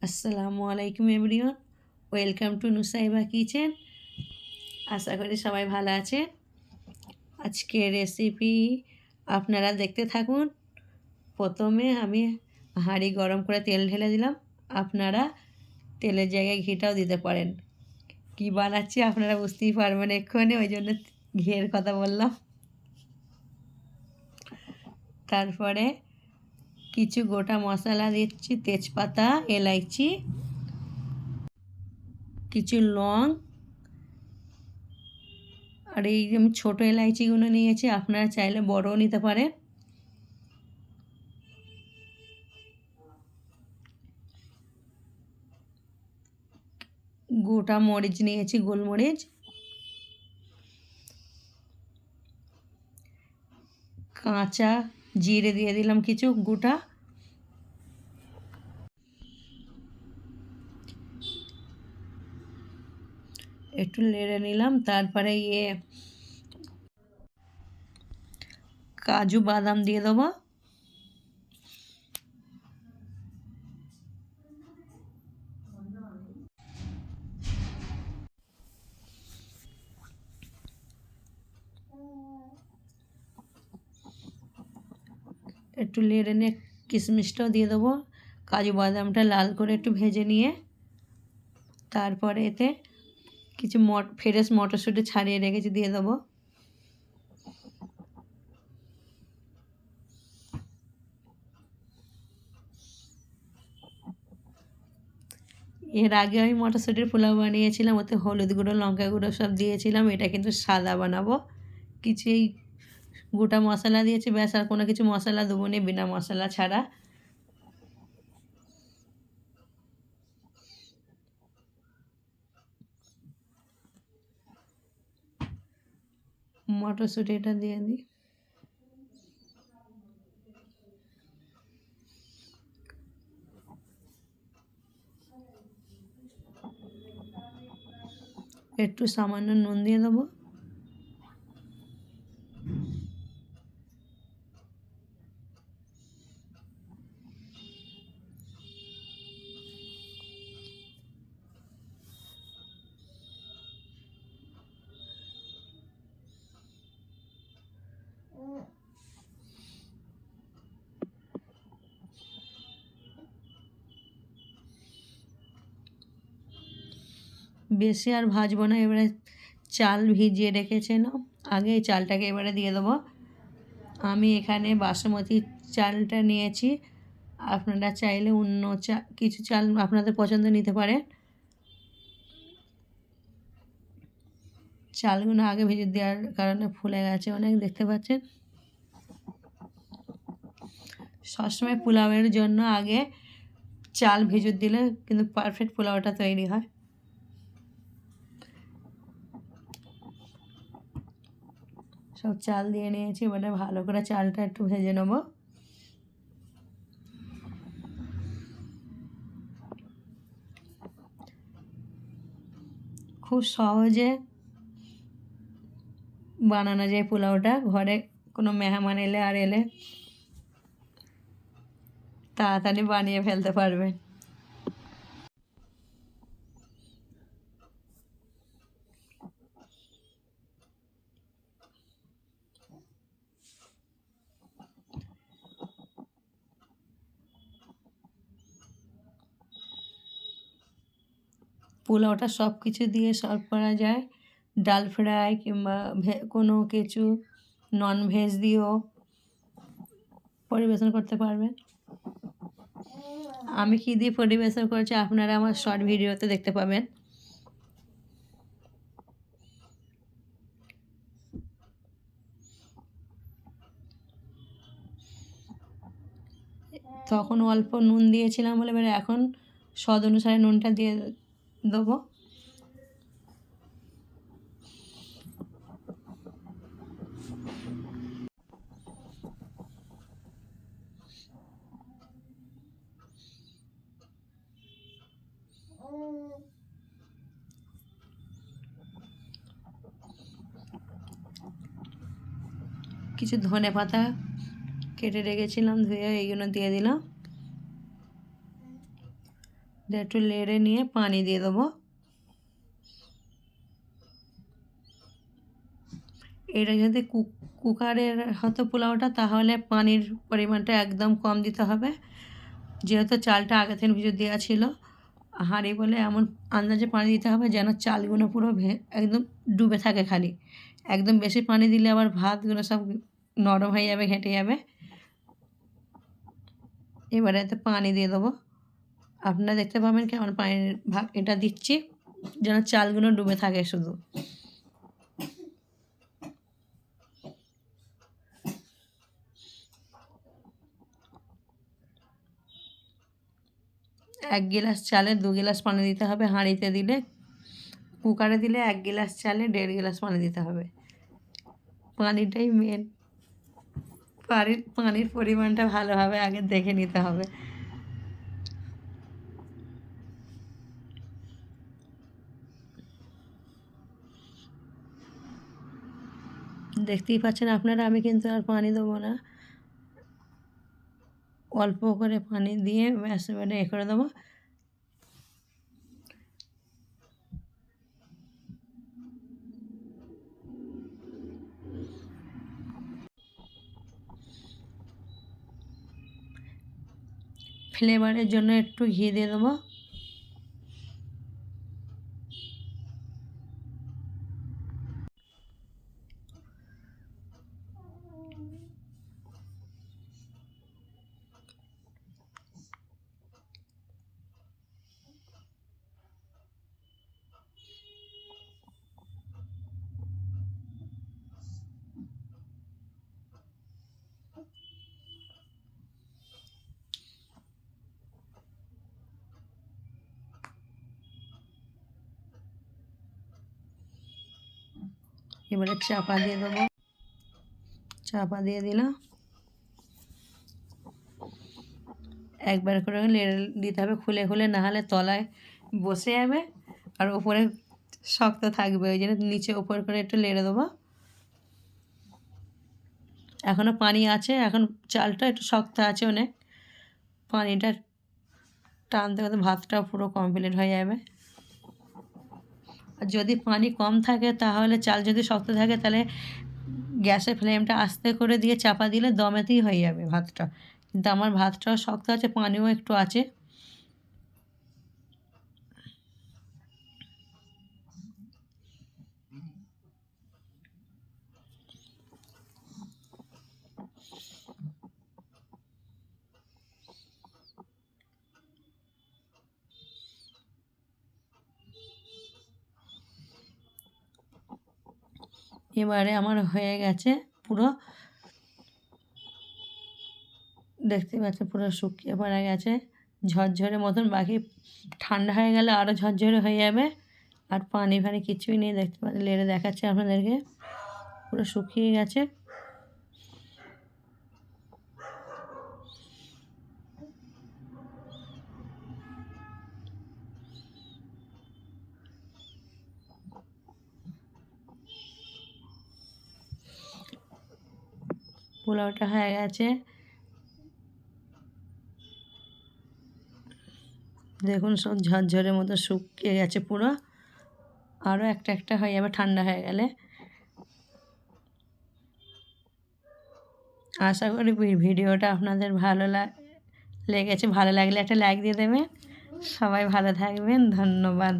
আসসালামু আলাইকুম everyone, welcome to Nusaiba kitchen. আশা করি সবাই ভালো আছে। আজকে রেসিপি আপনারা দেখতে থাকুন। প্রথমে আমি হাঁড়ি গরম করে তেল ঢেলে দিলাম। আপনারা তেলের জায়গায় ঘিটাও দিতে পারেন। কি বানাচ্ছি আপনারা বুঝতেই পারবেন এক্ষুনি, ওই জন্য ঘিয়ের কথা বললাম। তারপরে কিছু গোটা মশলা দিচ্ছি, তেজপাতা, এলাইচি, কিছু লং, আর এই আমি ছোটো এলাইচিগুলো নিয়েছি, আপনারা চাইলে বড়ও নিতে পারেন। গোটা মরিচ নিয়েছি, গোলমরিচ, কাঁচা জিরে দিয়ে দিলাম কিছু গোটা, একটু নেড়ে নিলাম। তারপরে কাজু বাদাম দিয়ে দেবো, একটু নেড়ে নিয়ে কিশমিশটাও দিয়ে দেবো। কাজু বাদামটা লাল করে একটু ভেজে নিয়ে তারপরে এতে কিছু ফ্রেশ মটরশুঁটি ছাড়িয়ে রেখেছি দিয়ে দেবো। এর আগে আমি মটরশুঁটির পোলাও বানিয়েছিলাম, ওতে হলুদ গুঁড়ো, লঙ্কা গুঁড়ো সব দিয়েছিলাম। এটা কিন্তু সাদা বানাবো। কিছু এই গোটা মশলা দিয়েছি, ব্যাস, আর কোনো কিছু মশলা দেবো না, বিনা মশলা ছাড়া। মটরশুঁটিটা দিয়ে দিই। একটু সামান্য নুন দিয়ে দেবো। বেশি আর ভাজবো না। এবারে চাল ভিজিয়ে রেখেছিলাম আগে, এই চালটাকে এবারে দিয়ে দেবো। আমি এখানে বাসমতি চালটা নিয়েছি, আপনারা চাইলে অন্য কিছু চাল আপনাদের পছন্দ নিতে পারেন। চালগুলো আগে ভেজে দেওয়ার কারণে ফুলে গেছে অনেক, দেখতে পাচ্ছেন। সবসময় পোলাওয়ের জন্য আগে চাল ভেজে দিলে কিন্তু পারফেক্ট পোলাওটা তৈরি হয়। সব চাল দিয়ে নিয়েছি, এবারে ভালো করে চালটা একটু ভেজে নেব। খুব সহজে বানানো যায় পোলাওটা। ঘরে কোনো মেহমান এলে তাড়াতাড়ি বানিয়ে ফেলতে পারবেন। পোলাওটা সব কিছু দিয়ে সার্ভ করা যায়। ডাল ফ্রাই কিংবা কোনো কিছু ননভেজ দিয়েও পরিবেশন করতে পারবেন। আমি কী দিয়ে পরিবেশন করেছি আপনারা আমার শর্ট ভিডিওতে দেখতে পাবেন। তখন অল্প নুন দিয়েছিলাম বলে এবারে এখন স্বাদ অনুসারে নুনটা দিয়ে দেবো। কিছু ধনে পাতা কেটে রেখেছিলাম, ধুয়ে এইগুলো দিয়ে দিলাম। একটু নেড়ে নিয়ে পানি দিয়ে দেবো। এটা যদি কুকারের হতো পোলাওটা, তাহলে পানির পরিমাণটা একদম কম দিতে হবে, যেহেতু চালটা আগে থেকে ভিজে দেওয়া ছিল। হাঁড়ি বলে এমন আন্দাজে পানি দিতে হবে যেন চালগুলো পুরো একদম ডুবে থাকে খালি। একদম বেশি পানি দিলে আবার ভাতগুলো সব নরম হয়ে যাবে, ঘেঁটে যাবে। এবারে এতে পানি দিয়ে দেবো। আপনারা দেখতে পাবেন কেমন পানির এটা দিচ্ছি, যেন চালগুলো ডুবে থাকে শুধু। এক গিলাস চালে 2 গিলাস পানি দিতে হবে। হাঁড়িতে দিলে, কুকারে দিলে 1 গিলাস চালে 1.5 গিলাস পানি দিতে হবে। পানিটাই মেন। পানির পরিমাণটা ভালোভাবে আগে দেখে নিতে হবে। দেখতেই পাচ্ছেন আপনারা, আমি কিন্তু আর পানি দেবো না, অল্প করে পানি দিয়ে ব্যাস এবারে করে দেবো। ফ্লেভারের জন্য একটু ঘি দিয়ে দেবো। এবারে চাপা দিয়ে দেবো। চাপা দিয়ে দিলাম। একবার করে নেড়ে দিতে হবে খুলে খুলে, না হলে তলায় বসে যাবে আর ওপরে শক্ত থাকবে। ওই জন্য নিচে ওপর করে একটু নেড়ে দেবো। এখনও পানি আছে, এখন চালটা একটু শক্ত আছে অনেক। পানিটা টানতে টানতে ভাতটা পুরো কমপ্লিট হয়ে যাবে। আর যদি পানি কম থাকে, তাহলে চাল যদি শক্ত থাকে, তাহলে গ্যাসের ফ্লেমটা আস্তে করে দিয়ে চাপা দিলে দমেতেই হয়ে যাবে ভাতটা। কিন্তু আমার ভাতটাও শক্ত আছে, পানিও একটু আছে। এবারে আমার হয়ে গেছে পুরো, দেখতে পাচ্ছেন পুরো শুকিয়ে পড়ে গেছে, ঝরঝরে মতন। বাকি ঠান্ডা হয়ে গেলে আরও ঝরঝরে হয়ে যাবে। আর পানি ফানি কিছুই নেই, দেখতে পাচ্ছেন, লেড়ে দেখাচ্ছে আপনাদেরকে, পুরো শুকিয়ে গেছে। পোলাওটা হয়ে গেছে, দেখুন সব ঝরঝরের মতো শুকিয়ে গেছে পুরো। আরও একটা একটা হয়ে যাবে ঠান্ডা হয়ে গেলে। আশা করি ভিডিওটা আপনাদের ভালো লেগেছে। ভালো লাগলে একটা লাইক দিয়ে দেবেন। সবাই ভালো থাকবেন, ধন্যবাদ।